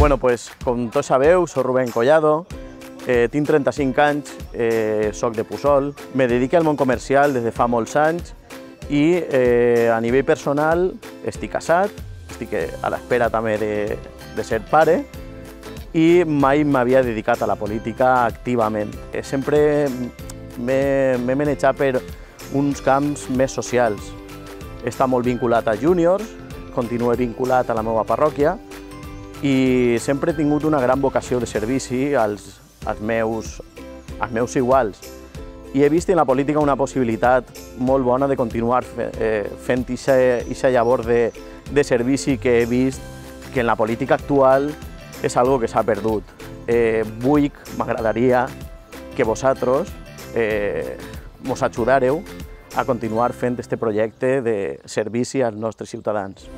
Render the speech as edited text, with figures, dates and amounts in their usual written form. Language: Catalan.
Bueno, pues, com tots sabeu, soc Rubén Collado, tinc 35 anys, soc de Puçol, me dedico al món comercial des de fa molts anys i a nivell personal estic casat, estic a l'espera també de ser pare i mai m'havia dedicat a la política activament. Sempre m'he manejat per uns camps més socials. He estat molt vinculat a júniors, continuo vinculat a la meva parròquia i sempre he tingut una gran vocació de servici als meus iguals. I he vist en la política una possibilitat molt bona de continuar fent aquesta llavor de servici que he vist que en la política actual és algo que s'ha perdut. M'agradaria que vosaltres ens ajudareu a continuar fent aquest projecte de servici als nostres ciutadans.